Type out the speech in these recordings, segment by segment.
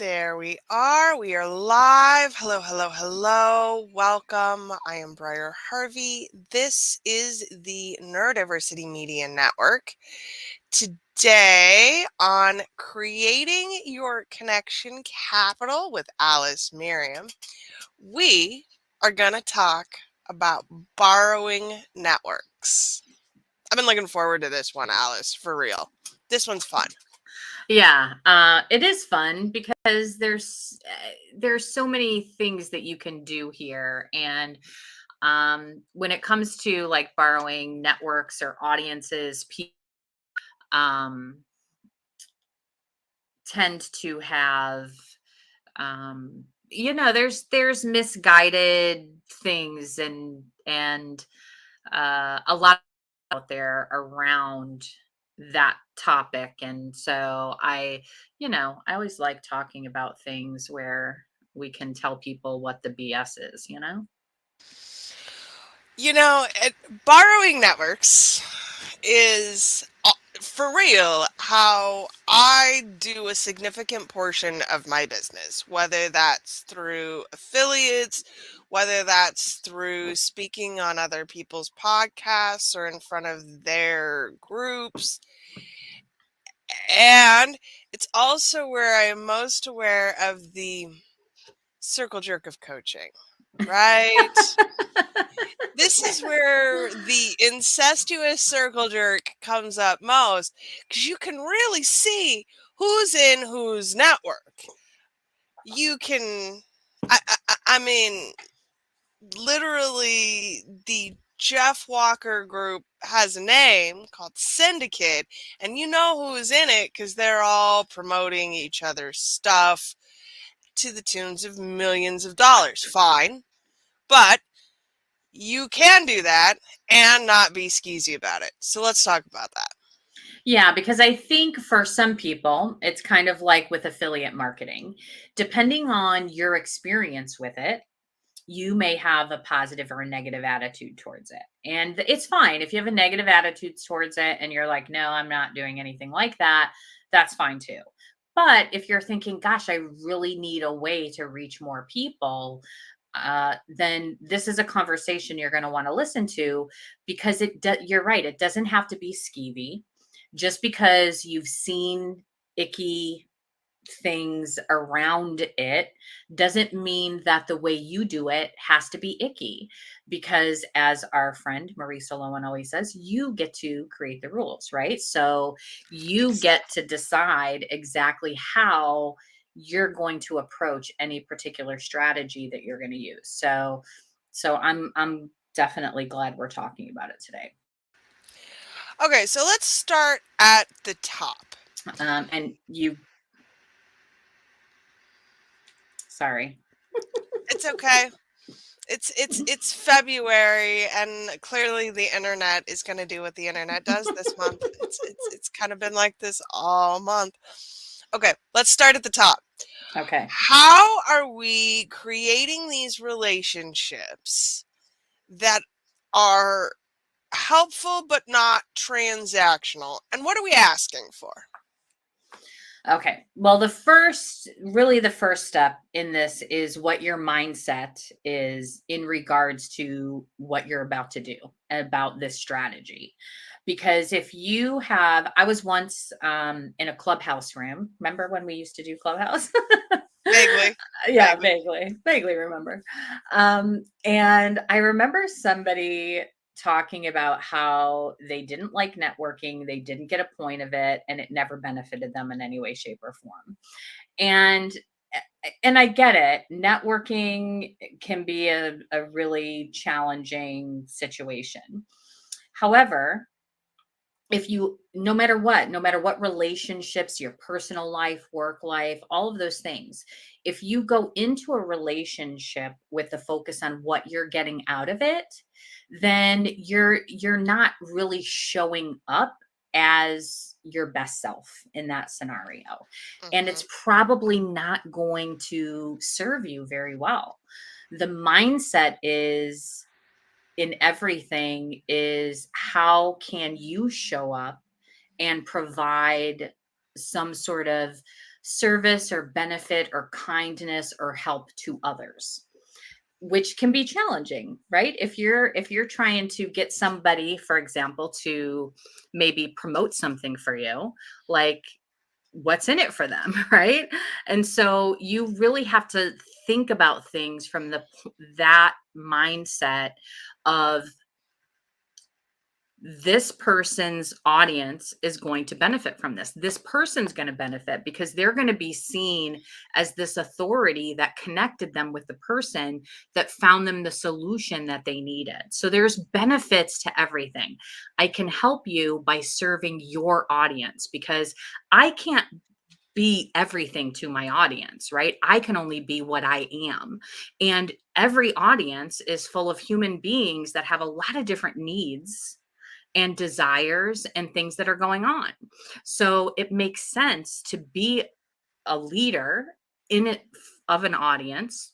There we are. We are live. Hello, hello, hello. Welcome. I am Briar Harvey. This is the Neurodiversity Media Network. Today on Creating Your Connection Capital with Alice Miriam, we are going to talk about borrowing networks. I've been looking forward to this one, Alice, for real. This one's fun. Yeah, it is fun because there's so many things that you can do here, and when it comes to like borrowing networks or audiences, people um, tend to have there's misguided things and a lot out there around that topic. And so I always like talking about things where we can tell people what the BS is. Borrowing networks is for real how I do a significant portion of my business, whether that's through affiliates, whether that's through speaking on other people's podcasts or in front of their groups. And it's also where I am most aware of the circle jerk of coaching, right? This is where the incestuous circle jerk comes up most because you can really see who's in whose network. You can, I mean, literally, the Jeff Walker group has a name called Syndicate, and you know who's in it because they're all promoting each other's stuff to the tunes of millions of dollars. Fine. But you can do that and not be skeezy about it. So let's talk about that. Yeah, because I think for some people, it's kind of like with affiliate marketing. Depending on your experience with it, you may have a positive or a negative attitude towards it. And it's fine if you have a negative attitude towards it and you're like, no, I'm not doing anything like that. That's fine too. But if you're thinking, gosh, I really need a way to reach more people, then this is a conversation you're going to want to listen to because you're right. It doesn't have to be skeevy. Just because you've seen icky things around it doesn't mean that the way you do it has to be icky, because as our friend Marie Solomon always says, you get to create the rules, right? So you get to decide exactly how you're going to approach any particular strategy that you're going to use. So I'm definitely glad we're talking about it today. Okay, so let's start at the top. And you sorry. It's okay. It's February, and clearly the internet is going to do what the internet does this month. It's kind of been like this all month. Okay, let's start at the top. Okay. How are we creating these relationships that are helpful but not transactional? And what are we asking for? Okay. Well, the first step in this is what your mindset is in regards to what you're about to do about this strategy. Because if you have, I was once in a clubhouse room. Remember when we used to do clubhouse? Vaguely, Yeah, vaguely. vaguely remember. And I remember somebody talking about how they didn't like networking, they didn't get a point of it, and it never benefited them in any way, shape, or form. And and I get it. Networking can be a really challenging situation. However, if you no matter what relationships, your personal life, work life, all of those things, if you go into a relationship with the focus on what you're getting out of it, then you're not really showing up as your best self in that scenario, and Hmm. it's probably not going to serve you very well. The mindset is in everything is how can you show up and provide some sort of service or benefit or kindness or help to others, which can be challenging, right? If you're trying to get somebody, for example, to maybe promote something for you, like, what's in it for them, right? And so you really have to think about things from that mindset of, this person's audience is going to benefit from this. This person's going to benefit because they're going to be seen as this authority that connected them with the person that found them the solution that they needed. So there's benefits to everything. I can help you by serving your audience because I can't be everything to my audience, right? I can only be what I am. And every audience is full of human beings that have a lot of different needs and desires and things that are going on. So it makes sense to be a leader in it, of an audience,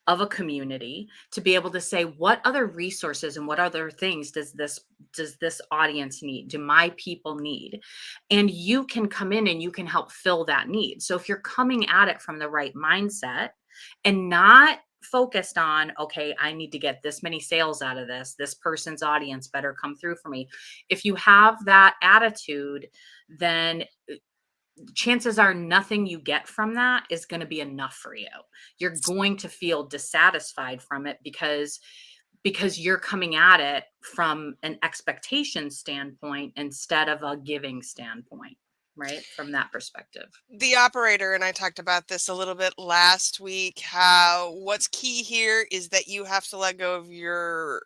of a community, to be able to say, what other resources and what other things does this audience need, do my people need? And you can come in and you can help fill that need. So if you're coming at it from the right mindset and not focused on, okay, I need to get this many sales out of this person's audience better come through for me, if you have that attitude, then chances are nothing you get from that is going to be enough for you. You're going to feel dissatisfied from it because you're coming at it from an expectation standpoint instead of a giving standpoint, right? From that perspective. The operator and I talked about this a little bit last week, how what's key here is that you have to let go of your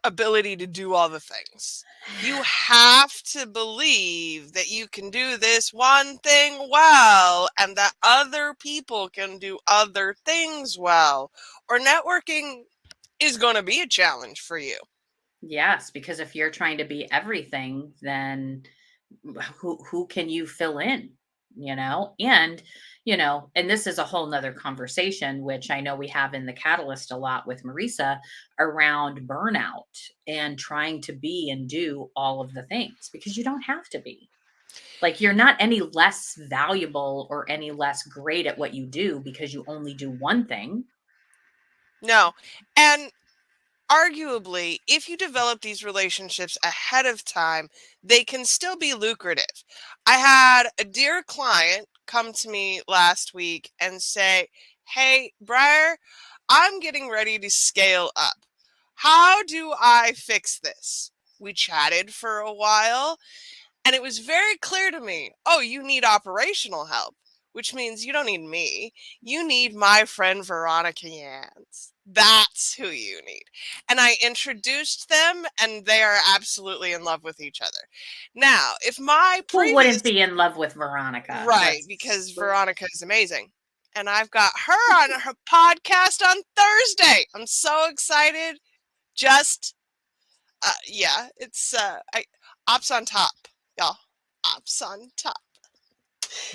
ability to do all the things. You have to believe that you can do this one thing well and that other people can do other things well, or networking is going to be a challenge for you. Yes, because if you're trying to be everything, then who can you fill in, and this is a whole nother conversation, which I know we have in the catalyst a lot with Marisa, around burnout and trying to be and do all of the things, because you don't have to be. Like, you're not any less valuable or any less great at what you do because you only do one thing. No. And arguably, if you develop these relationships ahead of time, they can still be lucrative. I had a dear client come to me last week and say, "Hey, Briar, I'm getting ready to scale up. How do I fix this?" We chatted for a while, and it was very clear to me, oh, you need operational help, which means you don't need me. You need my friend Veronica Yans. That's who you need. And I introduced them, and they are absolutely in love with each other. Now, if my Who wouldn't previous. be in love with Veronica? Right, because Veronica is amazing. And I've got her on her podcast on Thursday. I'm so excited. Just yeah, it's ops on top, y'all. Ops on top.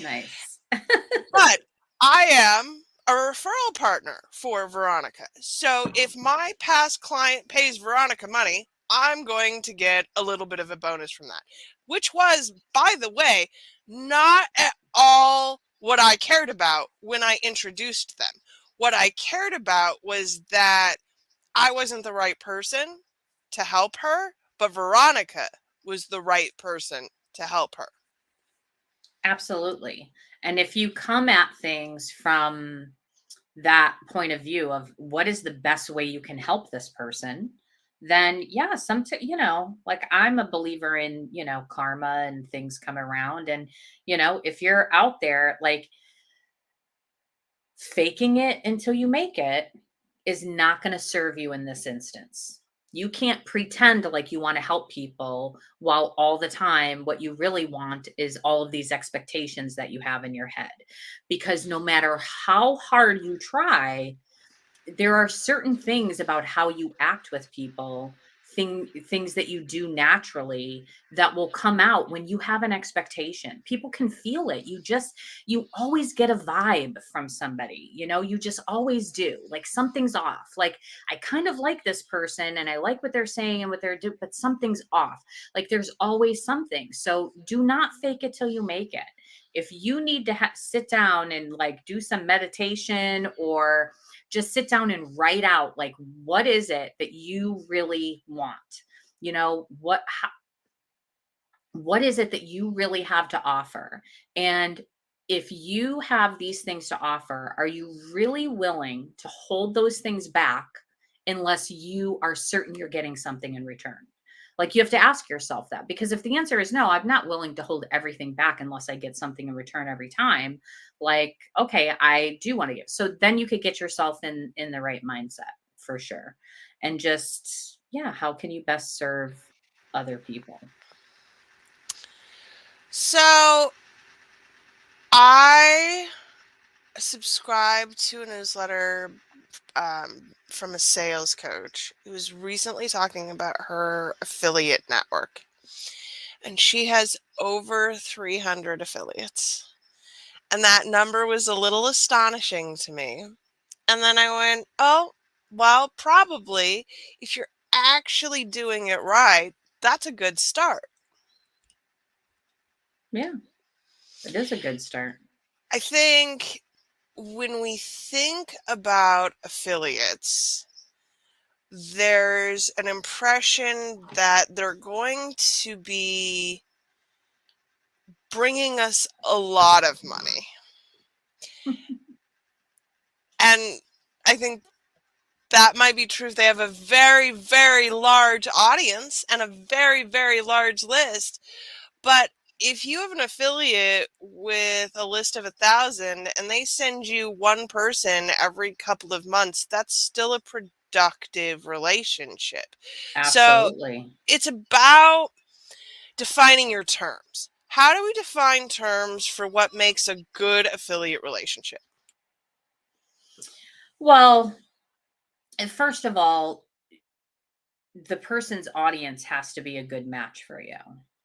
Nice. But I am a referral partner for Veronica. So if my past client pays Veronica money, I'm going to get a little bit of a bonus from that, which was, by the way, not at all what I cared about when I introduced them. What I cared about was that I wasn't the right person to help her, but Veronica was the right person to help her. Absolutely. And if you come at things from that point of view of what is the best way you can help this person, then yeah, like, I'm a believer in, karma and things come around. And, if you're out there, like, faking it until you make it is not going to serve you in this instance. You can't pretend like you want to help people while all the time what you really want is all of these expectations that you have in your head. Because no matter how hard you try, there are certain things about how you act with people, things that you do naturally, that will come out when you have an expectation. People can feel it. You always get a vibe from somebody, you just always do. Like, something's off. Like, I kind of like this person and I like what they're saying and what they're doing, but something's off. Like, there's always something. So do not fake it till you make it. If you need to sit down and like do some meditation, or just sit down and write out like what is it that you really want? You know, what is it that you really have to offer? And if you have these things to offer, are you really willing to hold those things back unless you are certain you're getting something in return? Like, you have to ask yourself that, because if the answer is no, I'm not willing to hold everything back unless I get something in return every time. Like, okay, I do want to give. So then you could get yourself in the right mindset for sure. And just, yeah, how can you best serve other people? So I subscribe to a newsletter from a sales coach who was recently talking about her affiliate network. And she has over 300 affiliates. And that number was a little astonishing to me. And then I went, oh, well, probably if you're actually doing it right, that's a good start. Yeah, it is a good start. I think when we think about affiliates, there's an impression that they're going to be bringing us a lot of money. And I think that might be true if they have a very, very large audience and a very, very large list. But if you have an affiliate with a list of 1,000 and they send you one person every couple of months, that's still a productive relationship. So Absolutely. it's about defining your terms. How do we define terms for what makes a good affiliate relationship? Well, and first of all, the person's audience has to be a good match for you,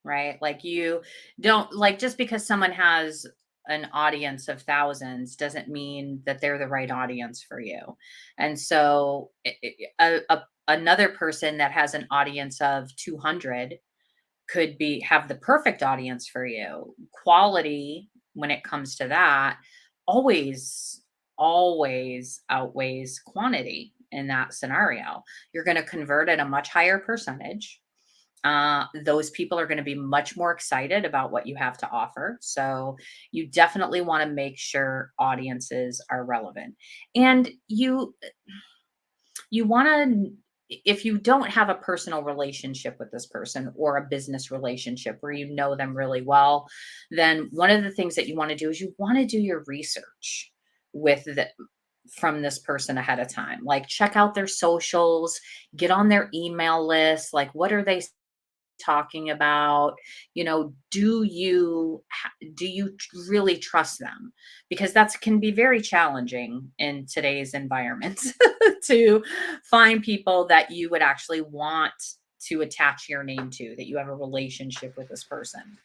right? Like, you don't, like, just because someone has an audience of thousands doesn't mean that they're the right audience for you. And so another person that has an audience of 200 could be have the perfect audience for you. Quality, when it comes to that, always always outweighs quantity in that scenario. You're going to convert at a much higher percentage. Those people are going to be much more excited about what you have to offer. So you definitely want to make sure audiences are relevant. And you want to, if you don't have a personal relationship with this person, or a business relationship where you know them really well, then one of the things that you want to do is you want to do your research with the from this person ahead of time. Like, check out their socials, get on their email list. Like, what are they talking about? You know, do you really trust them? Because that can be very challenging in today's environment to find people that you would actually want to attach your name to, that you have a relationship with this person.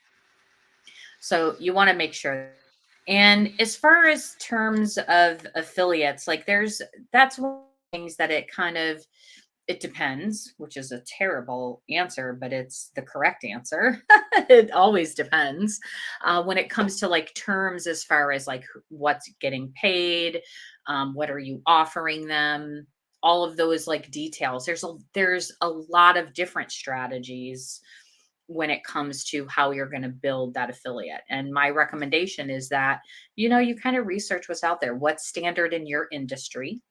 So you want to make sure. And as far as terms of affiliates, like, that's one of the things that it kind of, it depends, which is a terrible answer, but it's the correct answer. It always depends when it comes to like terms, as far as like what's getting paid, what are you offering them, all of those like details. There's a lot of different strategies when it comes to how you're going to build that affiliate. And my recommendation is that, you kind of research what's out there, what's standard in your industry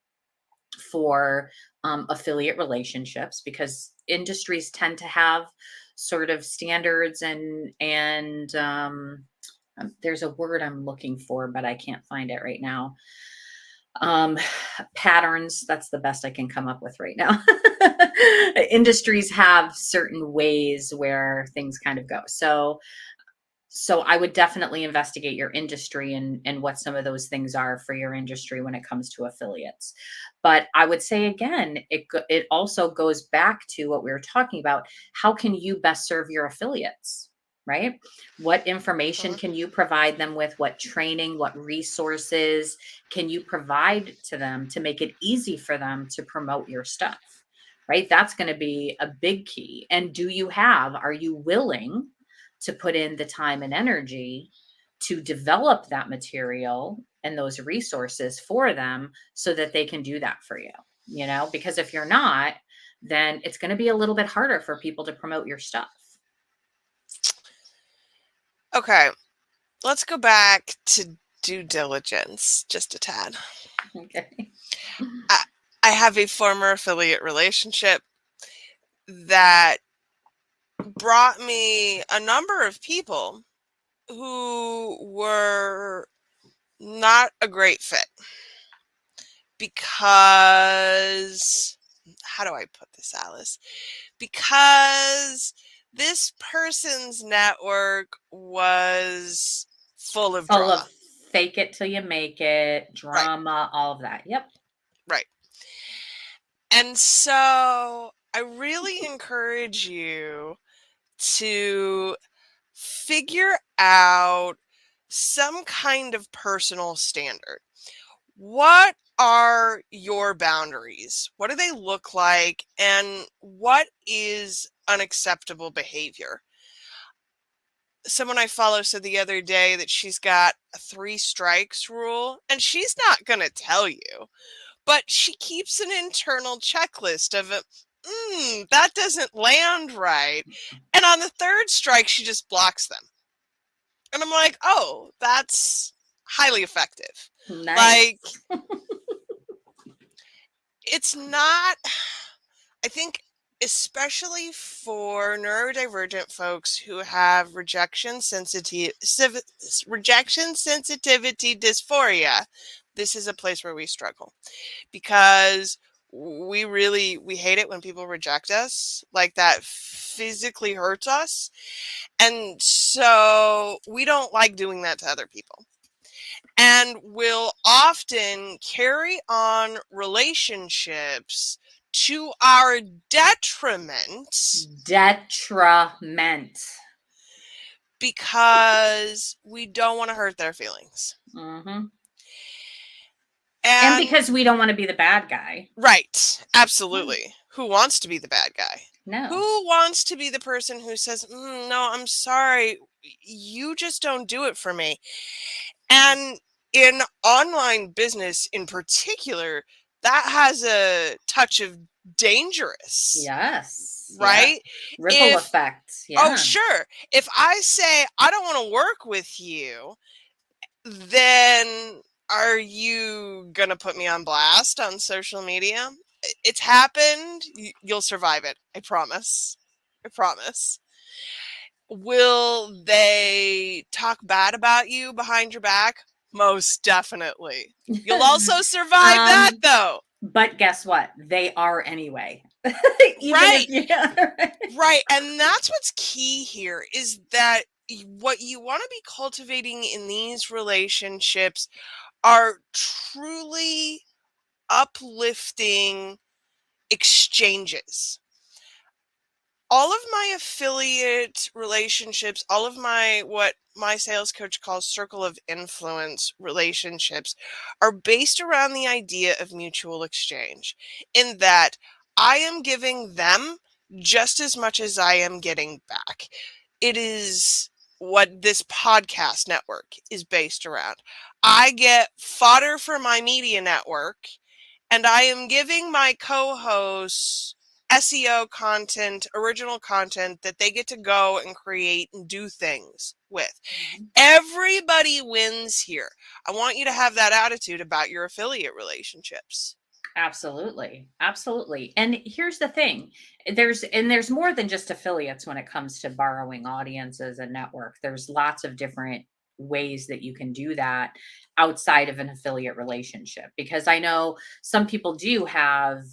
for affiliate relationships, because industries tend to have sort of standards and there's a word I'm looking for, but I can't find it right now. um Patterns, that's the best I can come up with right now. Industries have certain ways where things kind of go. So I would definitely investigate your industry and what some of those things are for your industry when it comes to affiliates. But I would say again, it also goes back to what we were talking about. How can you best serve your affiliates, right? What information Mhm. can you provide them with? What training, what resources can you provide to them to make it easy for them to promote your stuff? Right? That's going to be a big key. And are you willing to put in the time and energy to develop that material and those resources for them so that they can do that for you, you know, because if you're not, then it's going to be a little bit harder for people to promote your stuff. Okay, let's go back to due diligence just a tad. Okay. I, I have a former affiliate relationship that brought me a number of people who were not a great fit because, how do I put this, Alice? Because this person's network was full of Full drama. of fake it till you make it, Right, drama, all of that. Yep. right. And so I really encourage you to figure out some kind of personal standard. What are your boundaries? What do they look like? And what is unacceptable behavior? Someone I follow said the other day that she's got a 3 strikes rule, and she's not going to tell you, but she keeps an internal checklist of it. That doesn't land right. And on the 3rd strike, she just blocks them. And I'm like, oh, that's highly effective. Nice. Like, it's not, I think, especially for neurodivergent folks who have rejection sensitivity dysphoria, this is a place where we struggle because we hate it when people reject us. Like, that physically hurts us. And so we don't like doing that to other people. And will often carry on relationships to our detriment because we don't want to hurt their feelings. Mm-hmm. And And because we don't want to be the bad guy. right, absolutely. Who wants to be the bad guy? No. Who wants to be the person who says, no, I'm sorry, you just don't do it for me? And in online business in particular, that has a touch of dangerous. Yes. Right? Yeah. Ripple effect. Yeah. Oh, sure. If I say, I don't want to work with you, then are you going to put me on blast on social media? It's happened. You'll survive it. I promise. I promise. Will they talk bad about you behind your back? Most definitely. You'll also survive that, though. But guess what? They are anyway. Right. Right. Right. And that's what's key here is that what you want to be cultivating in these relationships are truly uplifting exchanges. All of my affiliate relationships, all of what my sales coach calls circle of influence relationships are based around the idea of mutual exchange, in that I am giving them just as much as I am getting back. It is what this podcast network is based around. I get fodder for my media network, and I am giving my co-hosts SEO content, original content that they get to go and create and do things with. Everybody wins here. I want you to have that attitude about your affiliate relationships. Absolutely. Absolutely. And here's the thing. There's more than just affiliates when it comes to borrowing audiences and network. There's lots of different ways that you can do that outside of an affiliate relationship, because I know some people do have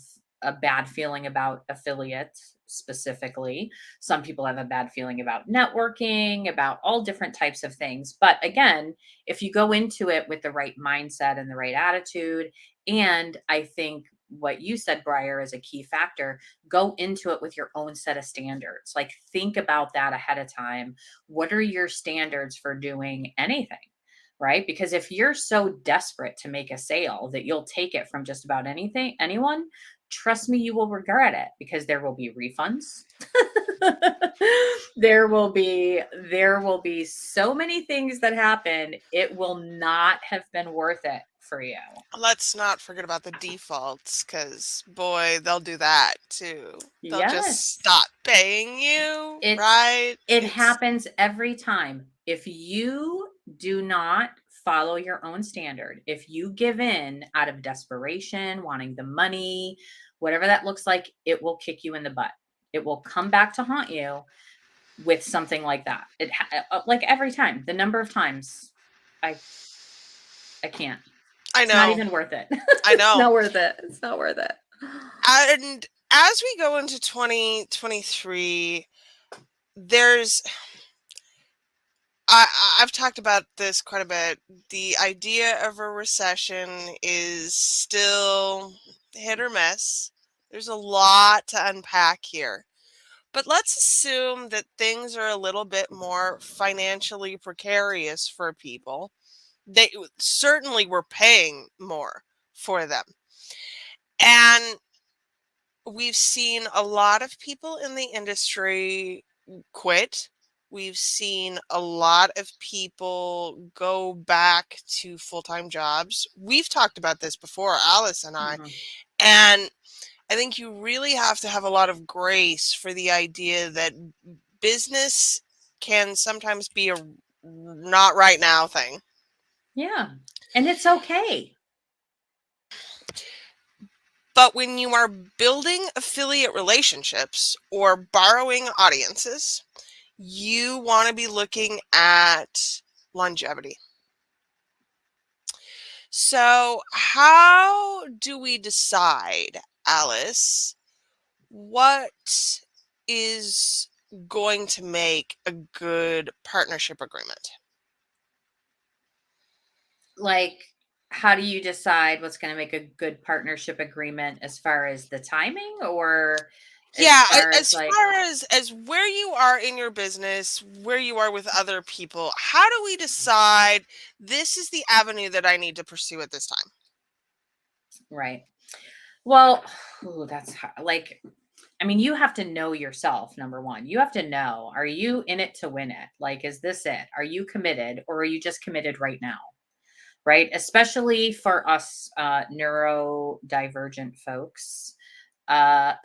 a bad feeling about affiliates specifically. Some people have a bad feeling about networking, about all different types of things. But again, if you go into it with the right mindset and the right attitude, and I think what you said, Briar, is a key factor. Go into it with your own set of standards. Like, think about that ahead of time. What are your standards for doing anything? Right? Because if you're so desperate to make a sale that you'll take it from just about anyone, trust me, you will regret it, because there will be refunds. There will be so many things that happen. It will not have been worth it for you. Let's not forget about the defaults, because boy, they'll do that too. They'll just Yes. stop paying you, It's right? it It's happens every time. If you do not follow your own standard, if you give in out of desperation, wanting the money, whatever that looks like, it will kick you in the butt. It will come back to haunt you with something like that. Like every time, the number of times I I can't. I It's not know, even worth it. I It's know. not worth it. It's not worth it. And as we go into 2023, there's I've talked about this quite a bit. The idea of a recession is still hit or miss. There's a lot to unpack here. But let's assume that things are a little bit more financially precarious for people. They certainly were paying more for them. And we've seen a lot of people in the industry quit. We've seen a lot of people go back to full time jobs. We've talked about this before, Alice and I. Mhm. And I think you really have to have a lot of grace for the idea that business can sometimes be a not right now thing. Yeah. And it's okay. But when you are building affiliate relationships or borrowing audiences, you want to be looking at longevity. So, how do we decide, Alice, what is going to make a good partnership agreement? Like, how do you decide what's going to make a good partnership agreement as far as the timing or as Yeah, far as as like, far as where you are in your business, where you are with other people, how do we decide this is the avenue that I need to pursue at this time? right? Well, ooh, like, I mean, you have to know yourself, number one. You have to know, are you in it to win it? Like, is this it? Are you committed or are you just committed right now? Right? Especially for us neurodivergent folks.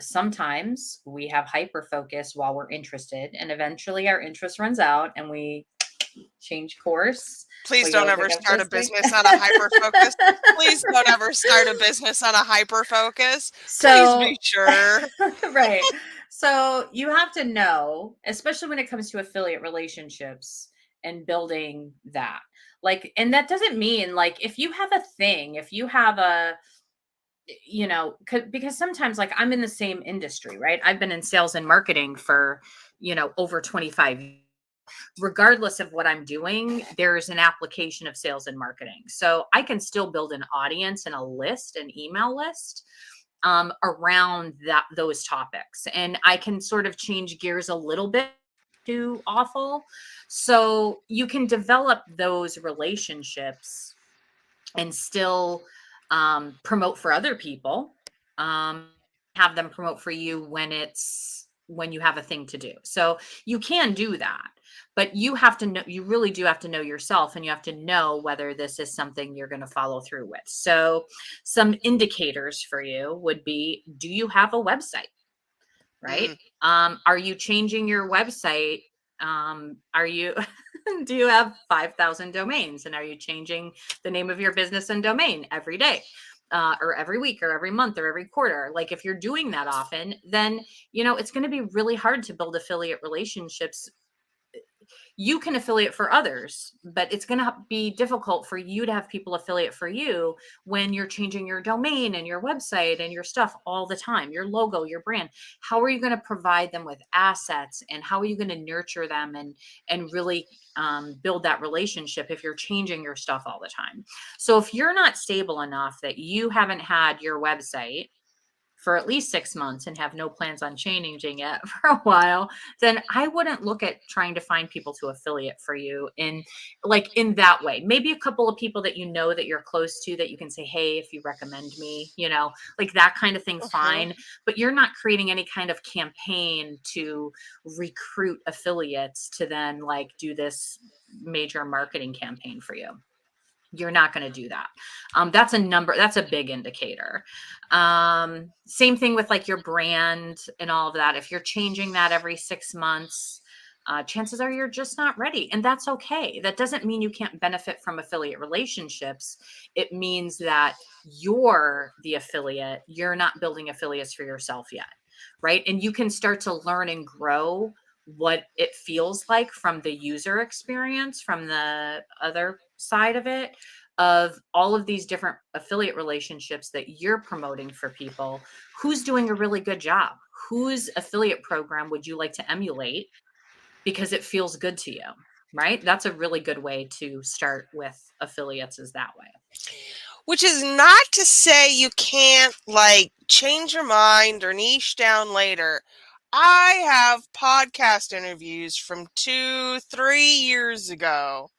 Sometimes we have hyper focus while we're interested, and eventually our interest runs out and we change course. Please We don't go ever pick up start a this thing. business on a hyper focus. Please don't ever start a business on a hyper focus. Please be So, sure. right. So you have to know, especially when it comes to affiliate relationships and building that. Like, and that doesn't mean like if you have a thing, if you have a, because sometimes like I'm in the same industry, right? I've been in sales and marketing for, over 25 years. Regardless of what I'm doing, there's an application of sales and marketing. So I can still build an audience and a list, an email list around those topics. And I can sort of change gears a little bit to awful. So you can develop those relationships and still promote for other people, have them promote for you when you have a thing to do. So you can do that, but you have to know, you really do have to know yourself, and you have to know whether this is something you're going to follow through with. So some indicators for you would be, do you have a website? Right? Mm. Are you changing your website? Are you do you have 5,000 domains, and are you changing the name of your business and domain every day? Or every week or every month or every quarter? Like if you're doing that often, then it's going to be really hard to build affiliate relationships. You can affiliate for others, but it's going to be difficult for you to have people affiliate for you when you're changing your domain and your website and your stuff all the time, your logo, your brand. How are you going to provide them with assets, and how are you going to nurture them and really build that relationship if you're changing your stuff all the time? So if you're not stable enough that you haven't had your website for at least 6 months and have no plans on changing it for a while, then I wouldn't look at trying to find people to affiliate for you in that way. Maybe a couple of people that you know that you're close to that you can say, hey, if you recommend me, like that kind of thing, Mhm. fine. But you're not creating any kind of campaign to recruit affiliates to then like do this major marketing campaign for you. You're not going to do that. That's a big indicator. Same thing with like your brand and all of that. If you're changing that every 6 months, chances are you're just not ready. And that's okay. That doesn't mean you can't benefit from affiliate relationships. It means that you're the affiliate. You're not building affiliates for yourself yet. Right. And you can start to learn and grow what it feels like from the user experience, from the other side of it, of all of these different affiliate relationships that you're promoting for people. Who's doing a really good job? Whose affiliate program would you like to emulate because it feels good to you? Right? That's a really good way to start with affiliates, is that way. Which is not to say you can't like change your mind or niche down later. I have podcast interviews from 2, 3 years ago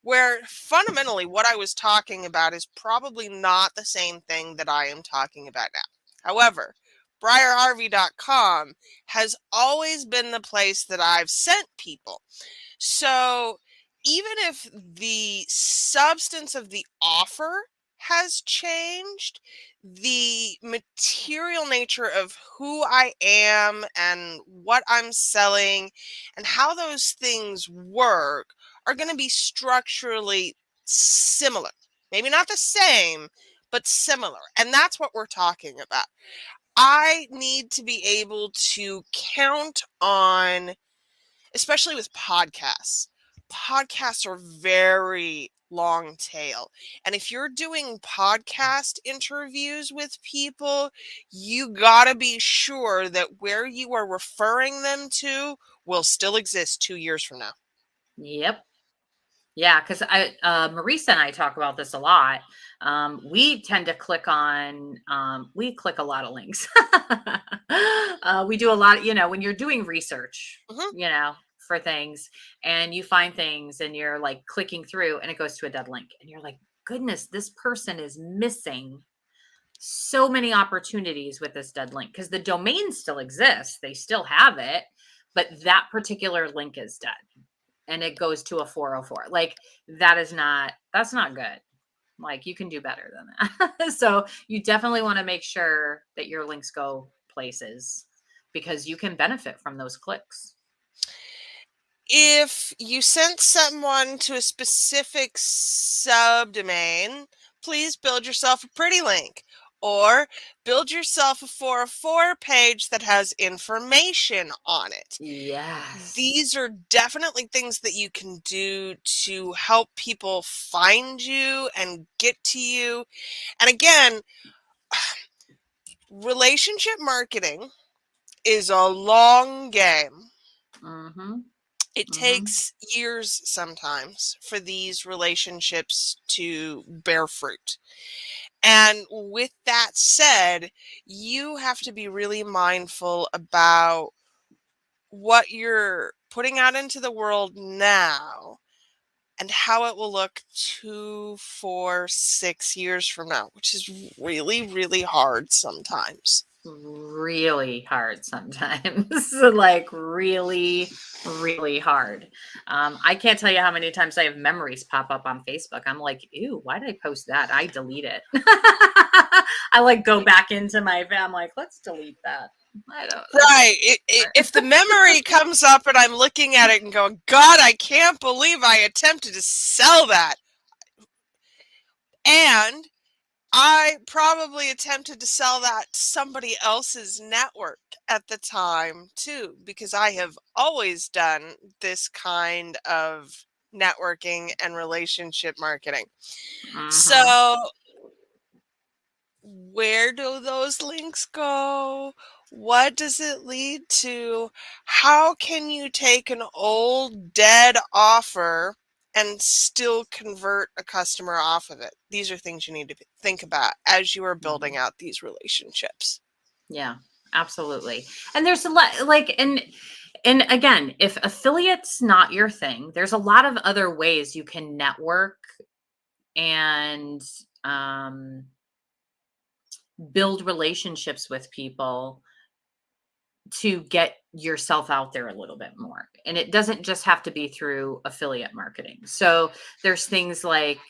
where fundamentally what I was talking about is probably not the same thing that I am talking about now. However, BriarHarvey.com has always been the place that I've sent people. So even if the substance of the offer has changed, the material nature of who I am and what I'm selling and how those things work are going to be structurally similar. Maybe not the same, but similar. And that's what we're talking about. I need to be able to count on, especially with podcasts. Podcasts are very long tail. And if you're doing podcast interviews with people, you got to be sure that where you are referring them to will still exist 2 years from now. Yep. Yeah, because Marisa and I talk about this a lot. We tend to we click a lot of links. We do a lot, when you're doing research, Hmm. for things, and you find things and you're like clicking through and it goes to a dead link. And you're like, goodness, this person is missing so many opportunities with this dead link because the domain still exists. They still have it, but that particular link is dead and it goes to a 404. Like that's not good. Like you can do better than that. So you definitely want to make sure that your links go places because you can benefit from those clicks. If you sent someone to a specific subdomain, please build yourself a pretty link or build yourself a 404 page that has information on it. Yes. These are definitely things that you can do to help people find you and get to you. And again, relationship marketing is a long game. Mm-hmm. It Mm-hmm. takes years sometimes for these relationships to bear fruit. And with that said, you have to be really mindful about what you're putting out into the world now and how it will look 2, 4, 6 years from now, which is really, really hard sometimes. Really hard sometimes. Like really, really hard. I can't tell you how many times I have memories pop up on Facebook. I'm like, ew, why did I post that? I delete it. I like go back into I'm like, let's delete that. I don't Right. If the memory comes up and I'm looking at it and going, God, I can't believe I attempted to sell that. And I probably attempted to sell that to somebody else's network at the time too, because I have always done this kind of networking and relationship marketing. Mhm. So, where do those links go? What does it lead to? How can you take an old dead offer and still convert a customer off of it? These are things you need to think about as you are building Mhm. out these relationships. Yeah, absolutely. And there's a lot like and again, if affiliate's not your thing, there's a lot of other ways you can network and um build relationships with people to get yourself out there a little bit more. And it doesn't just have to be through affiliate marketing. So there's things like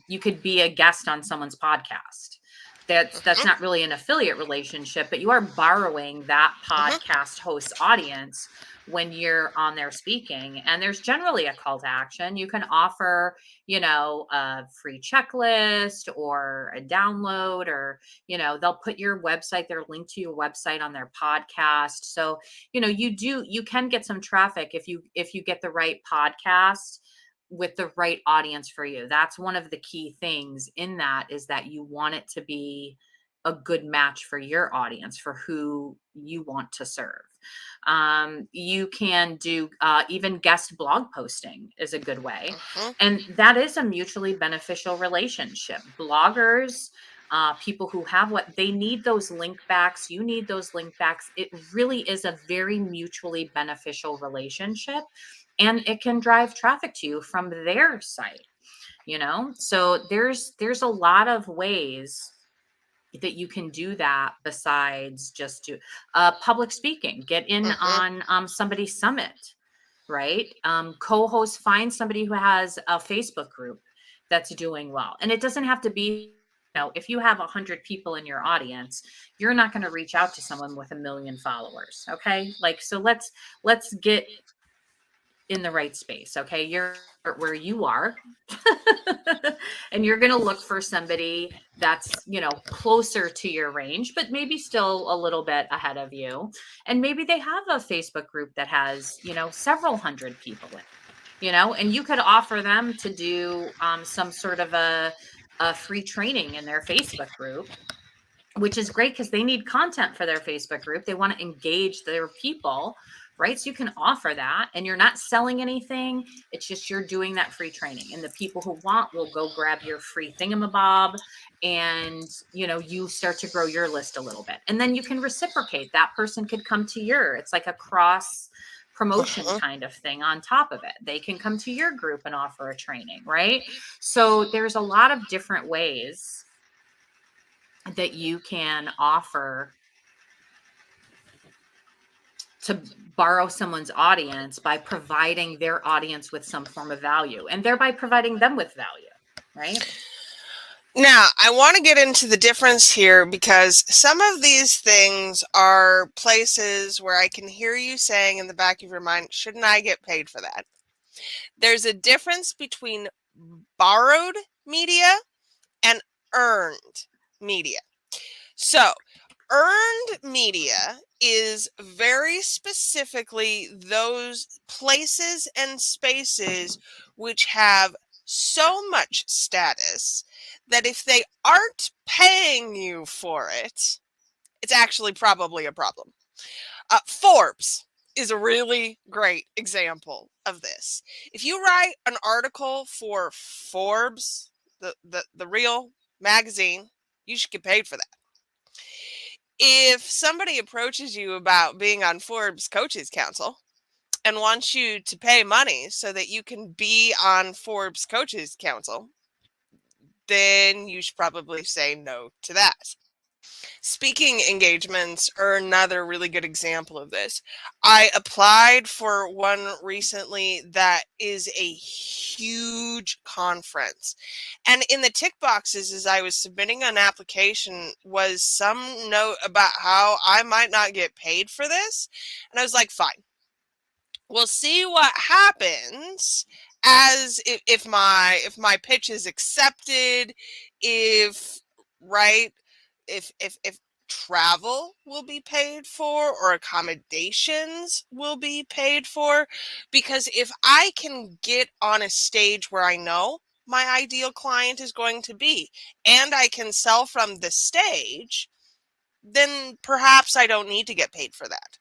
you could be a guest on someone's podcast. That's Mhm, not really an affiliate relationship, but you are borrowing that mhm, podcast host audience when you're on there speaking. And there's generally a call to action. You can offer, a free checklist or a download, or they'll put your website, their link to your website on their podcast. So you can get some traffic if you get the right podcast with the right audience for you. That's one of the key things in that, is that you want it to be a good match for your audience, for who you want to serve. You can do even guest blog posting is a good way. mhm, And that is a mutually beneficial relationship. Bloggers, people who have what they need, those link backs, you need those link backs. It really is a very mutually beneficial relationship, and it can drive traffic to you from their site. So there's a lot of ways that you can do that, besides just to public speaking. Get in mhm. on somebody's summit, right? Co-host, find somebody who has a Facebook group that's doing well. And it doesn't have to be, if you have 100 people in your audience, you're not going to reach out to someone with 1 million followers. Okay. Like, so let's get in the right space. Okay. You're where you are. And you're going to look for somebody that's, closer to your range, but maybe still a little bit ahead of you. And maybe they have a Facebook group that has, several hundred people in it, and you could offer them to do some sort of a free training in their Facebook group, which is great because they need content for their Facebook group. They want to engage their people, right? So you can offer that, and you're not selling anything. It's just you're doing that free training, and the people who want will go grab your free thingamabob, and you start to grow your list a little bit, and then you can reciprocate. That person could come to your. It's like a cross promotion Mhm. kind of thing on top of it. They can come to your group and offer a training, right? So there's a lot of different ways that you can offer to borrow someone's audience by providing their audience with some form of value, and thereby providing them with value, right? Now, I want to get into the difference here, because some of these things are places where I can hear you saying in the back of your mind, shouldn't I get paid for that? There's a difference between borrowed media and earned media. So, earned media is very specifically those places and spaces which have so much status that if they aren't paying you for it, it's actually probably a problem. Forbes is a really great example of this. If you write an article for Forbes, the real magazine, you should get paid for that. If somebody approaches you about being on Forbes Coaches Council and wants you to pay money so that you can be on Forbes Coaches Council, then you should probably say no to that. Speaking engagements are another really good example of this. I applied for one recently that is a huge conference. And in the tick boxes, as I was submitting an application, was some note about how I might not get paid for this. And I was like, fine, we'll see what happens as if my pitch is accepted, if right, if travel will be paid for or accommodations will be paid for. Because if I can get on a stage where I know my ideal client is going to be, and I can sell from the stage, then perhaps I don't need to get paid for that.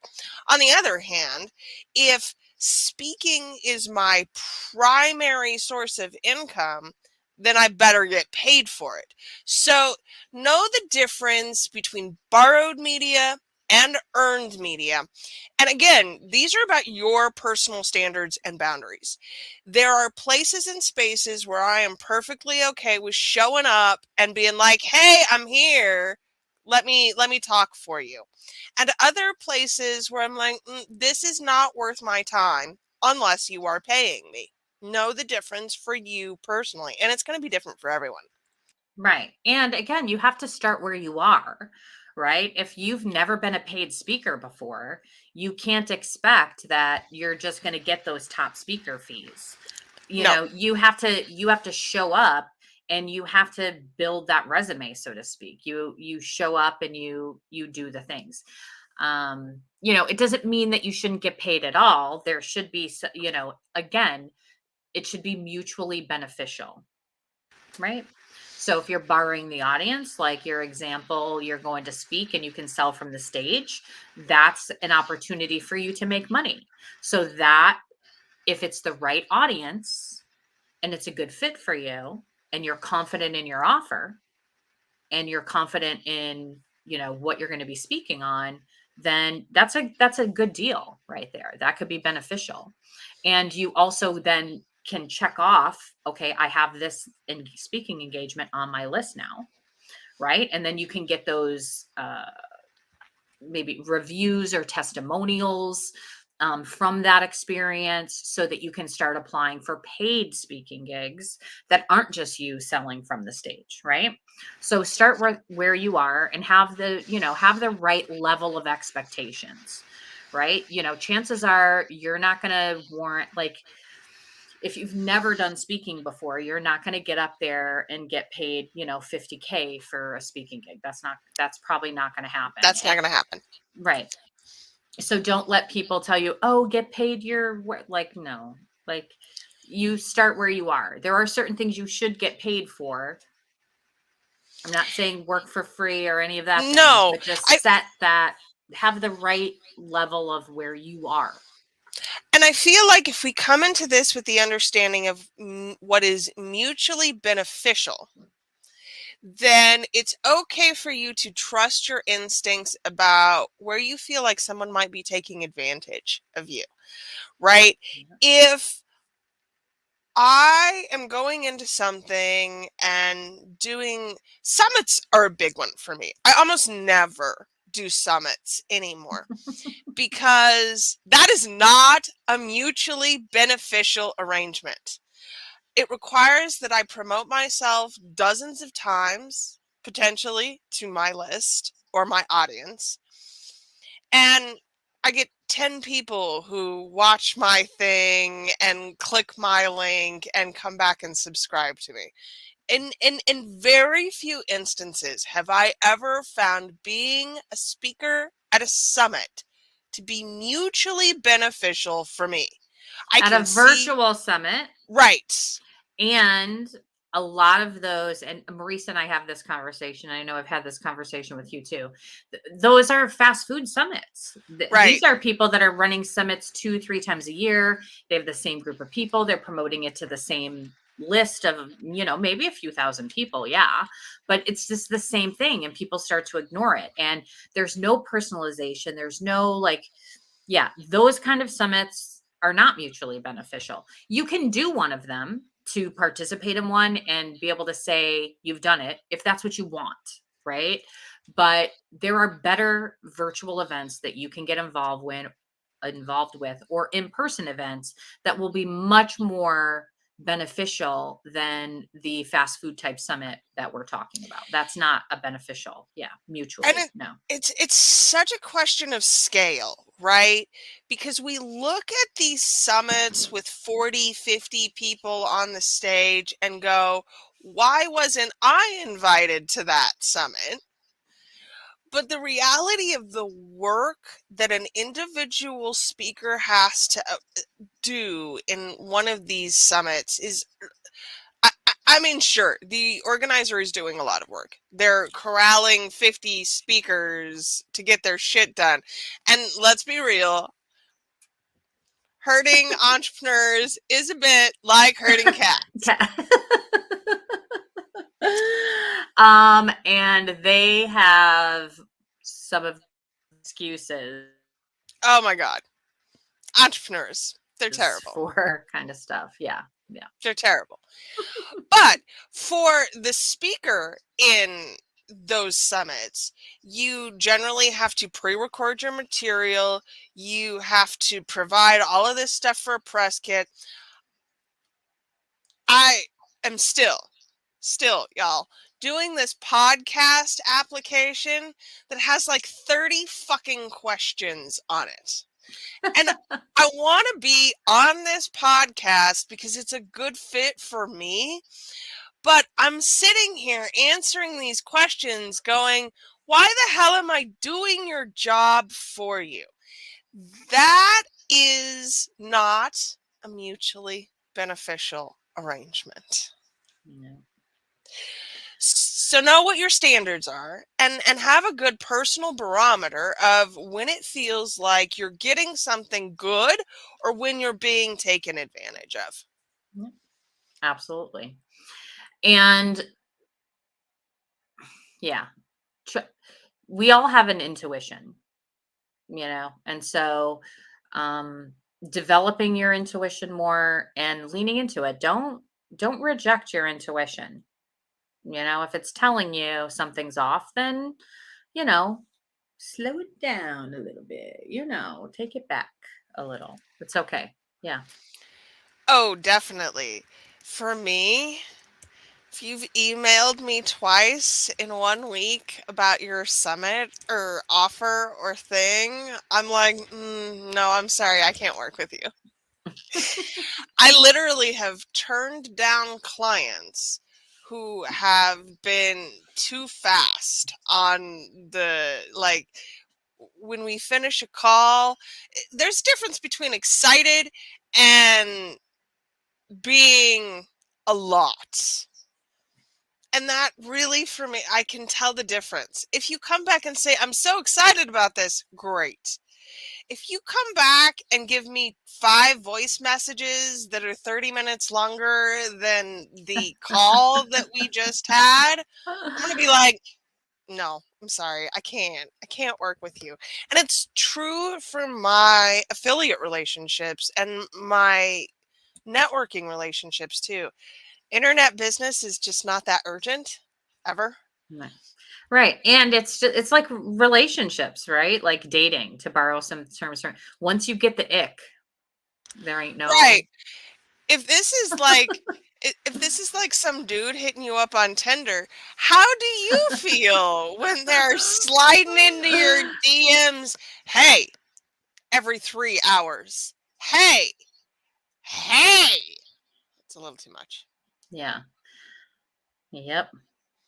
On the other hand, if speaking is my primary source of income, then I better get paid for it. So know the difference between borrowed media and earned media. And again, these are about your personal standards and boundaries. There are places and spaces where I am perfectly okay with showing up and being like, "Hey, I'm here. Let me talk for you." And other places where I'm like, "This is not worth my time unless you are paying me." Know the difference for you personally, and it's going to be different for everyone. Right. And again, you have to start where you are, right? If you've never been a paid speaker before, you can't expect that you're just going to get those top speaker fees. You No, know, you have to show up and you have to build that resume, so to speak. You show up and you do the things. It doesn't mean that you shouldn't get paid at all. There should be again, it should be mutually beneficial, right? So if you're borrowing the audience, like your example, you're going to speak and you can sell from the stage, that's an opportunity for you to make money. So that if it's the right audience and it's a good fit for you and you're confident in your offer and you're confident in, what you're going to be speaking on, then that's a good deal right there. That could be beneficial. And you also then can check off, okay, I have this speaking engagement on my list now, right? And then you can get those maybe reviews or testimonials from that experience so that you can start applying for paid speaking gigs that aren't just you selling from the stage, right? So start where you are and have the right level of expectations, right? Chances are you're not going to warrant, like, if you've never done speaking before, you're not going to get up there and get paid, 50K for a speaking gig. That's probably not going to happen. that's not going to happen. Right. So don't let people tell you, "Oh, get paid your like no." Like, you start where you are. There are certain things you should get paid for. I'm not saying work for free or any of that things, No, but just I have the right level of where you are. and I feel like if we come into this with the understanding of what is mutually beneficial, then it's okay for you to trust your instincts about where you feel like someone might be taking advantage of you, right? If I am going into something and doing summits are a big one for me. I almost never do summits anymore because that is not a mutually beneficial arrangement. It requires that I promote myself dozens of times, potentially to my list or my audience. And I get 10 people who watch my thing and click my link and come back and subscribe to me. In very few instances have I ever found being a speaker at a summit to be mutually beneficial for me. I At a can see virtual summit. right. And a lot of those, and Maurice and I have this conversation. I know I've had this conversation with you too. Those are fast food summits. These Right. are people that are running summits 2, 3 times a year. They have the same group of people. They're promoting it to the same list of, maybe a few thousand people. Yeah. But it's just the same thing. And people start to ignore it. And there's no personalization. There's no yeah, those kind of summits are not mutually beneficial. You can do one of them to participate in one and be able to say you've done it if that's what you want, right? But there are better virtual events that you can get involved with or in-person events that will be much more beneficial than the fast food type summit that we're talking about. That's not a beneficial, yeah, And mutually. No. it's such a question of scale, right? Because we look at these summits with 40, 50 people on the stage and go, why wasn't I invited to that summit? But the reality of the work that an individual speaker has to do in one of these summits is I mean, sure, the organizer is doing a lot of work. They're corralling 50 speakers to get their shit done. And let's be real, herding entrepreneurs is a bit like herding cats. And they have some of the excuses Oh my God. Entrepreneurs. They're terrible. for kind of stuff. Yeah. Yeah. They're terrible. But for the speaker in those summits, you generally have to pre-record your material. You have to provide all of this stuff for a press kit. I am still, y'all, doing this podcast application that has like 30 fucking questions on it. And I want to be on this podcast because it's a good fit for me. But I'm sitting here answering these questions going, why the hell am I doing your job for you? That is not a mutually beneficial arrangement. Yeah. So know what your standards are and have a good personal barometer of when it feels like you're getting something good or when you're being taken advantage of. Yeah. Absolutely. And yeah, we all have an intuition, and so developing your intuition more and leaning into it. Don't reject your intuition. If it's telling you something's off, then you know slow it down a little bit, take it back a little. It's okay. Yeah. Oh, definitely. For me, if you've emailed me twice in 1 week about your summit or offer or thing, I'm like, no, I'm sorry, I can't work with you. I literally have turned down clients who have been too fast on the like when we finish a call. There's difference between excited and being a lot. And that really, for me, I can tell the difference. If you come back and say, I'm so excited about this, great. If you come back and give me 5 voice messages that are 30 minutes longer than the call that we just had, I'm going to be like, no, I'm sorry. I can't. I can't work with you. And it's true for my affiliate relationships and my networking relationships too. Internet business is just not that urgent ever. Right. Right. And it's like relationships, right? Like dating, to borrow some terms from, once you get the ick, there ain't Right. no. If this is like if this is like some dude hitting you up on Tinder, how do you feel when they're sliding into your DMs? Hey, every 3 hours. Hey, hey. It's a little too much. Yeah. Yep.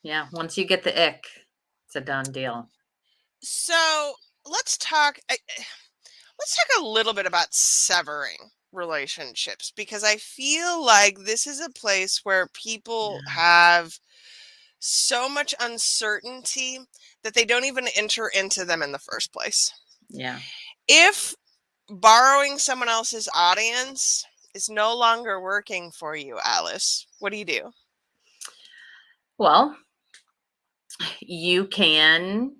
Yeah. Once you get the ick, it's a done deal. So let's talk a little bit about severing relationships because I feel like this is a place where people Yeah. have so much uncertainty that they don't even enter into them in the first place. Yeah. If borrowing someone else's audience is no longer working for you, Alice, what do you do? Well, you can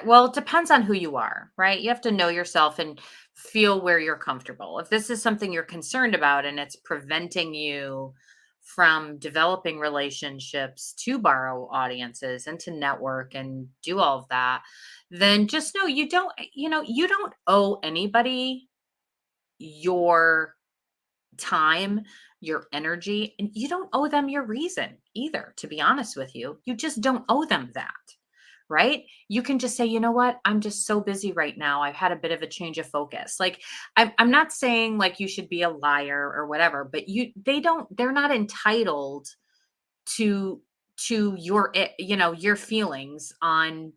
well, it depends on who you are, right? You have to know yourself and feel where you're comfortable. If this is something you're concerned about and it's preventing you from developing relationships to borrow audiences and to network and do all of that, then just know you don't owe anybody your time, your energy, and you don't owe them your reason either, to be honest with you. You just don't owe them that. Right? You can just say, you know what? I'm just so busy right now. I've had a bit of a change of focus. Like, I'm not saying like you should be a liar or whatever, but they're not entitled to your, your feelings on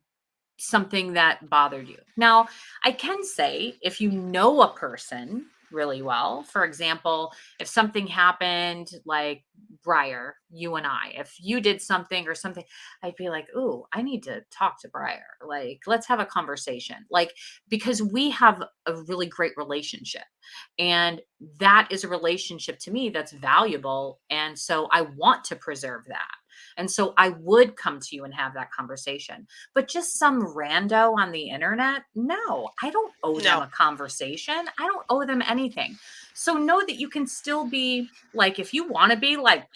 something that bothered you. Now, I can say if you know a person really well, for example, if something happened like Briar, you and I, if you did something or something, I'd be like, "Ooh, I need to talk to Briar. Like, let's have a conversation." Like, because we have a really great relationship. And that is a relationship to me that's valuable, and so I want to preserve that. And so I would come to you and have that conversation. But just some rando on the internet, no, I don't owe them No. a conversation. I don't owe them anything. So know that you can still be like, if you want to be like,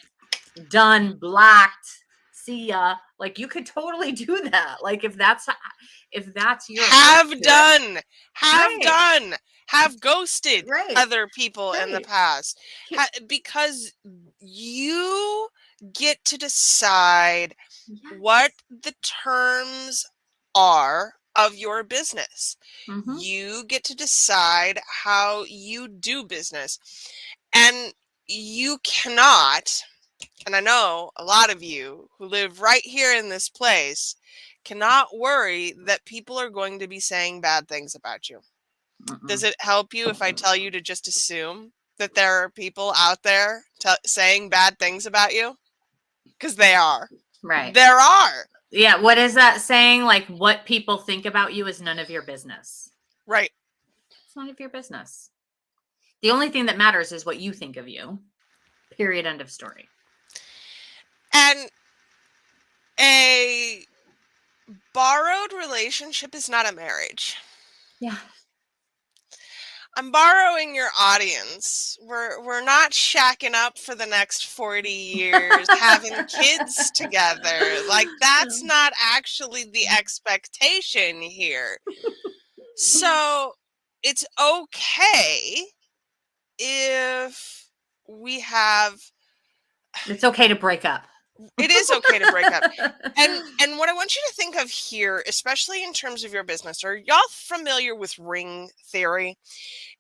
done, blocked, see ya, like you could totally do that. Like if that's your approach Have to it. done, have Right. done, have ghosted Right. other people in the Right. past. Because you get to decide what Yes. the terms are of your business. Mm-hmm. You get to decide how you do business. And you cannot, and I know a lot of you who live right here in this place cannot worry that people are going to be saying bad things about you. Does Mm-mm. it help you if I tell you to just assume that there are people out there saying bad things about you? Because they are. Right. There are. Yeah. What is that saying? Like, what people think about you is none of your business. Right. It's none of your business. The only thing that matters is what you think of you. Period. End of story. And a borrowed relationship is not a marriage. Yeah. I'm borrowing your audience. We're not shacking up for the next 40 years, having kids together. Like that's not actually the expectation here. So it's okay if we have It's okay to break up. it is okay to break up. And what I want you to think of here, especially in terms of your business, are y'all familiar with ring theory?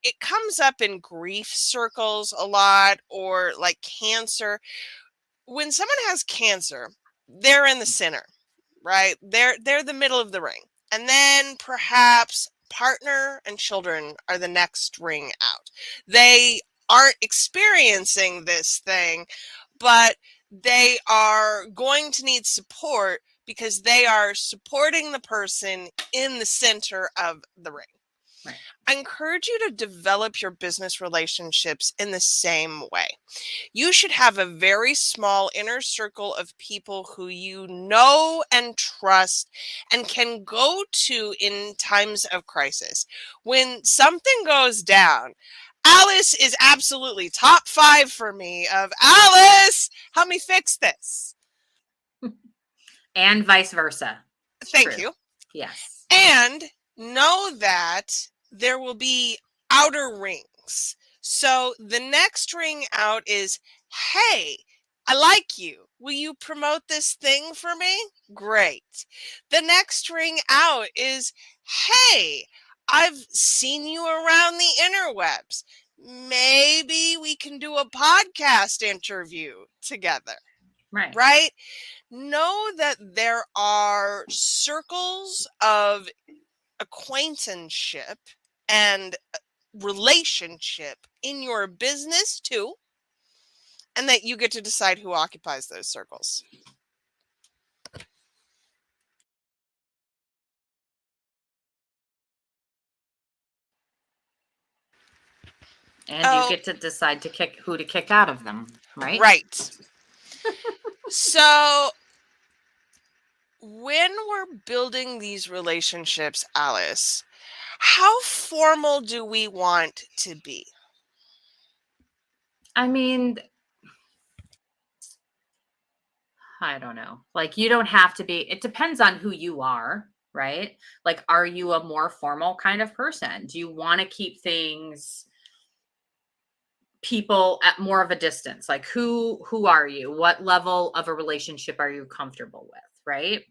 It comes up in grief circles a lot, or like cancer. When someone has cancer, they're in the center, right? They're the middle of the ring. And then perhaps partner and children are the next ring out. They aren't experiencing this thing, but they are going to need support because they are supporting the person in the center of the ring. Right. I encourage you to develop your business relationships in the same way. You should have a very small inner circle of people who you know and trust and can go to in times of crisis. When something goes down, Alice is absolutely top 5 for me of Alice, help me fix this. And vice versa. Thank True. you. Yes. And know that there will be outer rings. So the next ring out is, hey, I like you. Will you promote this thing for me? Great. The next ring out is, hey, I've seen you around the interwebs. Maybe we can do a podcast interview together. Right. Right? Know that there are circles of acquaintanceship and relationship in your business too, and that you get to decide who occupies those circles. And you get to decide who to kick out of them, right? Right. So when we're building these relationships, Alice, how formal do we want to be? I mean, I don't know. Like, you don't have to be, it depends on who you are, right? Like, are you a more formal kind of person? Do you want to keep things people at more of a distance? Like, who are you? What level of a relationship are you comfortable with, right?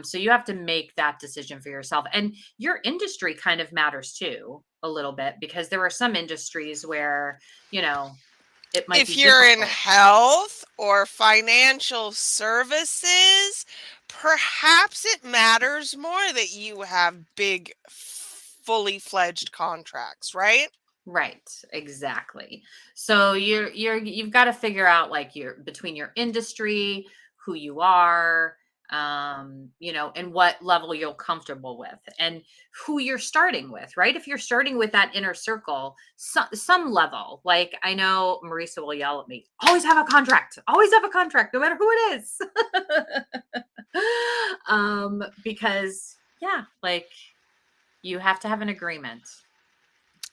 So you have to make that decision for yourself. And your industry kind of matters too, a little bit, because there are some industries where, it might If be you're in difficult. health or financial services, perhaps it matters more that you have big, fully fledged contracts, right? Right, exactly. So you've got to figure out like your between your industry, who you are, and what level you're comfortable with and who you're starting with, right? If you're starting with that inner circle, some level, like I know Marisa will yell at me, always have a contract, no matter who it is. Because yeah, like you have to have an agreement.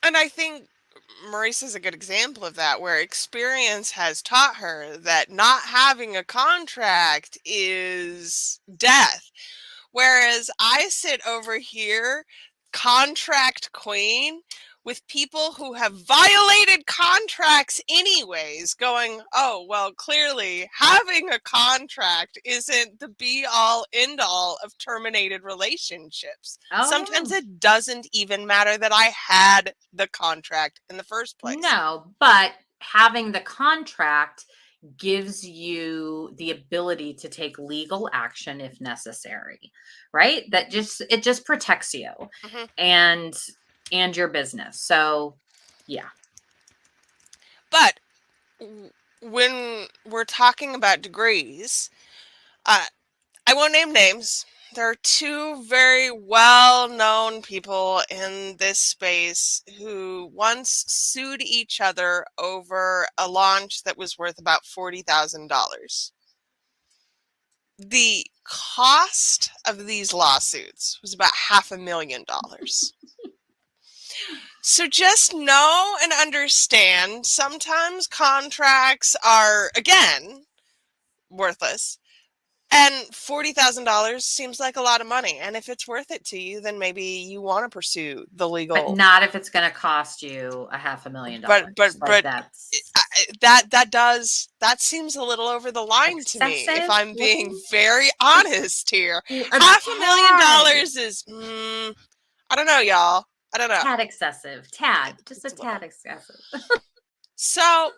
And I think Marissa's a good example of that, where experience has taught her that not having a contract is death. Whereas I sit over here, contract queen, with people who have violated contracts anyways, going, oh, well, clearly having a contract isn't the be all end all of terminated relationships. Oh Sometimes yeah. it doesn't even matter that I had the contract in the first place. No, but having the contract gives you the ability to take legal action if necessary, right? It just protects you Mhm. and your business. So, yeah. But when we're talking about degrees, uh, I won't name names. There are two very well known people in this space who once sued each other over a launch that was worth about $40,000. The cost of these lawsuits was about $500,000. So just know and understand sometimes contracts are, again, worthless. And $40,000 seems like a lot of money. And if it's worth it to you, then maybe you want to pursue the But legal. not if it's going to cost you a $500,000. Like But that's that seems a little over the line to me. If excessive. I'm being Little, very honest here, a half a million tad, dollars is I don't know, y'all. I don't know. tad excessive, tad, just a It's a tad little. excessive. So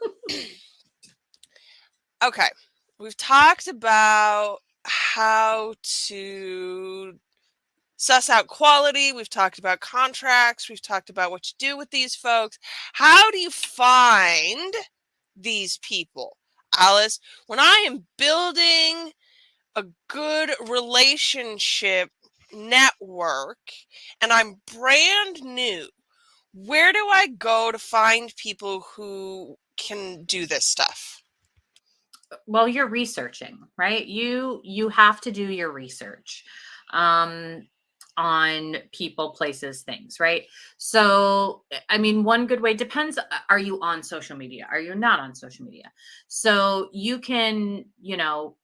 okay, we've talked about how to suss out quality. We've talked about contracts. We've talked about what you do with these folks. How do you find these people, Alice? When I am building a good relationship network and I'm brand new, where do I go to find people who can do this stuff? Well, you're researching, right? You have to do your research um on people, places, things, right? So I mean, one good way depends, are you on social media, are you not on social media? So you can,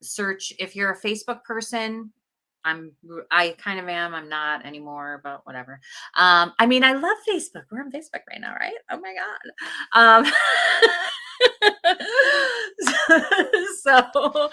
search. If you're a Facebook person, I kind of am, I'm not anymore, but whatever. I mean, I love Facebook. We're on Facebook right now, right? Oh my god. So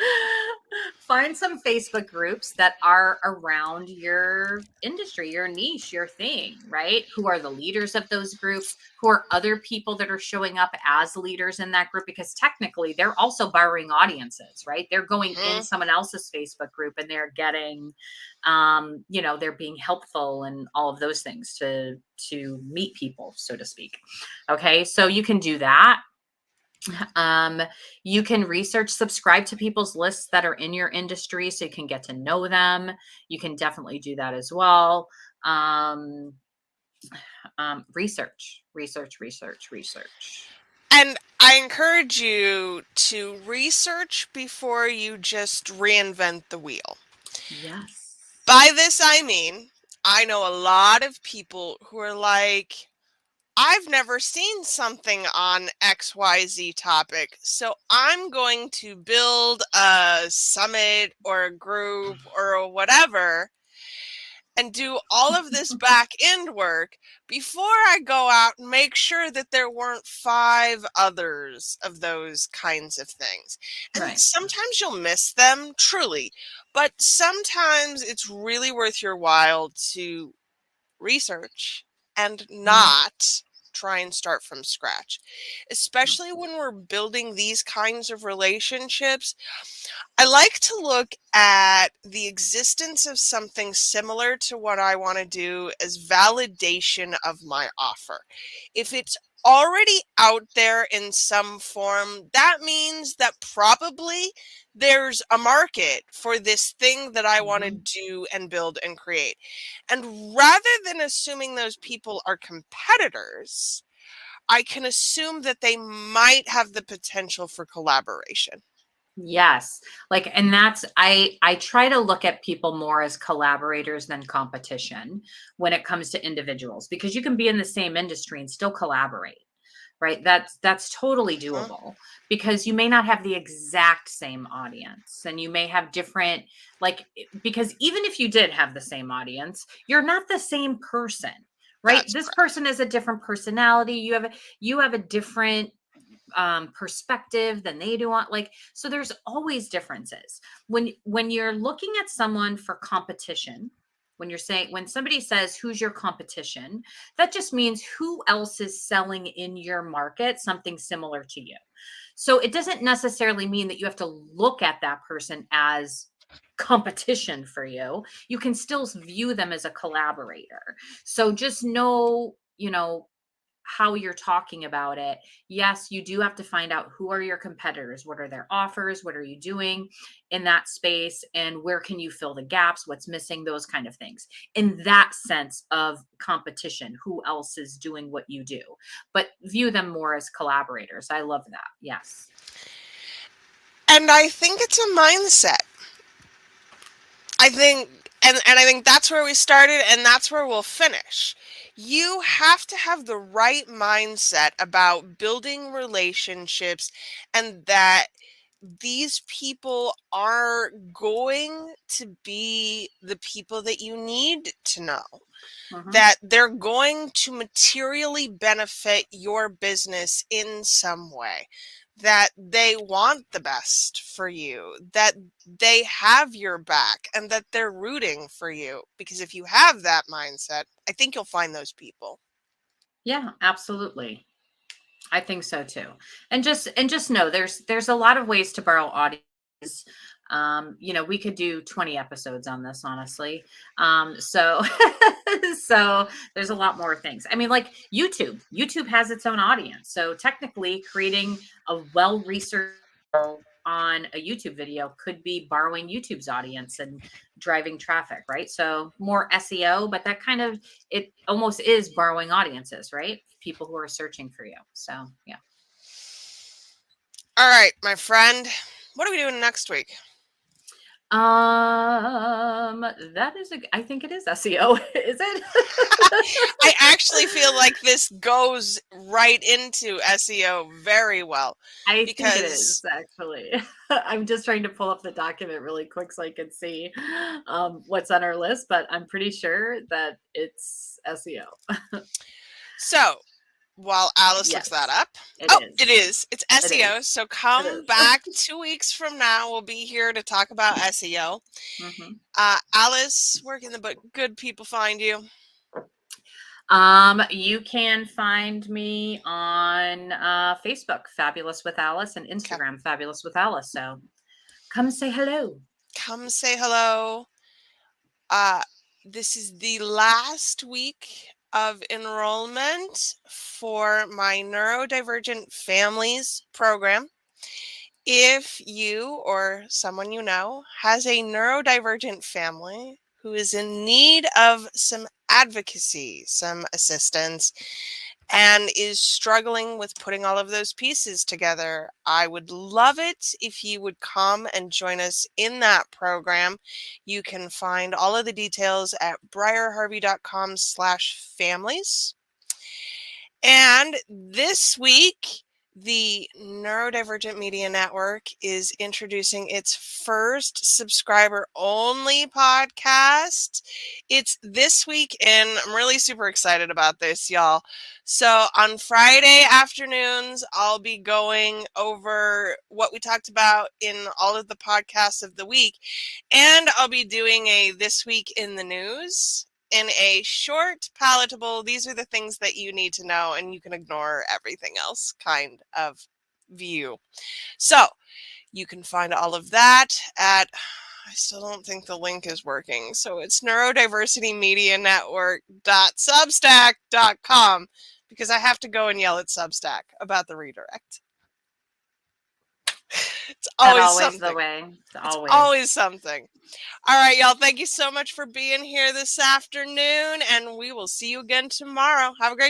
find some Facebook groups that are around your industry, your niche, your thing, right? Who are the leaders of those groups? Who are other people that are showing up as leaders in that group? Because technically they're also borrowing audiences, right? They're going in Mhm. someone else's Facebook group and they're getting, they're being helpful and all of those things to meet people, so to speak. Okay, so you can do that. You can research, subscribe to people's lists that are in your industry so you can get to know them. You can definitely do that as well. Um, research. And I encourage you to research before you just reinvent the wheel. Yes. By this, I mean, I know a lot of people who are like, I've never seen something on XYZ topic, so I'm going to build a summit or a group or a whatever and do all of this back end work before I go out and make sure that there weren't 5 others of those kinds of things. And Right. sometimes you'll miss them, truly, but sometimes it's really worth your while to research and Mm. not try and start from scratch, especially when we're building these kinds of relationships. I like to look at the existence of something similar to what I want to do as validation of my offer. If it's already out there in some form, that means that probably there's a market for this thing that I want to Mhm. do and build and create. And rather than assuming those people are competitors, I can assume that they might have the potential for collaboration. Yes. Like, and that's, I try to look at people more as collaborators than competition when it comes to individuals, because you can be in the same industry and still collaborate, right? That's totally Huh? doable, because you may not have the exact same audience, and you may have different, like, because even if you did have the same audience, you're not the same person, right? That's This correct. person has a different personality. You have a different perspective than they do on, like, so there's always differences when you're looking at someone for competition. When you're saying, when somebody says who's your competition, that just means who else is selling in your market something similar to you. So it doesn't necessarily mean that you have to look at that person as competition for you. You can still view them as a collaborator. So just know, how you're talking about it. Yes, you do have to find out who are your competitors, what are their offers, what are you doing in that space, and where can you fill the gaps, what's missing, those kind of things. In that sense of competition, who else is doing what you do? But view them more as collaborators. I love that. Yes. And I think it's a mindset. I think and I think that's where we started and that's where we'll finish. You have to have the right mindset about building relationships and that these people are going to be the people that you need to know, Hmm. that they're going to materially benefit your business in some way, that they want the best for you, that they have your back, and that they're rooting for you. Because if you have that mindset, I think you'll find those people. Yeah, absolutely. I think so too. And just know there's a lot of ways to borrow audience. We could do 20 episodes on this, honestly. So so there's a lot more things. I mean, like YouTube. YouTube has its own audience. So technically creating a well-researched on a YouTube video could be borrowing YouTube's audience and driving traffic, right? So more SEO, but that kind of, it almost is borrowing audiences, right? People who are searching for you. So yeah. All right, my friend, what are we doing next week? That is I think it is SEO. Is it? I actually feel like this goes right into SEO very well I think it is because actually. I'm just trying to pull up the document really quick so I can see what's on our list, but I'm pretty sure that it's SEO. so while Alice looks that Yes, up. it Oh, is. it is. It's It is. SEO. So It come is. back 2 weeks from now. We'll be here to talk about SEO. Mhm. Alice, where can the good people find you? You can find me on Facebook, Fabulous with Alice, and Okay. Instagram, Fabulous with Alice. So come say hello. Come say hello. Uh, this is the last week of enrollment for my Neurodivergent Families program. If you or someone you know has a neurodivergent family who is in need of some advocacy, some assistance, and is struggling with putting all of those pieces together, I would love it if you would come and join us in that program. You can find all of the details at briarharvey.com/families. And this week, the Neurodivergent Media Network is introducing its first subscriber only podcast. It's this week, and I'm really super excited about this, y'all. So, on Friday afternoons, I'll be going over what we talked about in all of the podcasts of the week, and I'll be doing a This Week in the News in a short, palatable, these are the things that you need to know and you can ignore everything else kind of view. So you can find all of that at, I still don't think the link is working. So it's neurodiversitymedianetwork.substack.com because I have to go and yell at Substack about the redirect. It's always always the something. way. It's It's always. always something. All right, y'all. Thank you so much for being here this afternoon, and we will see you again tomorrow. Have a great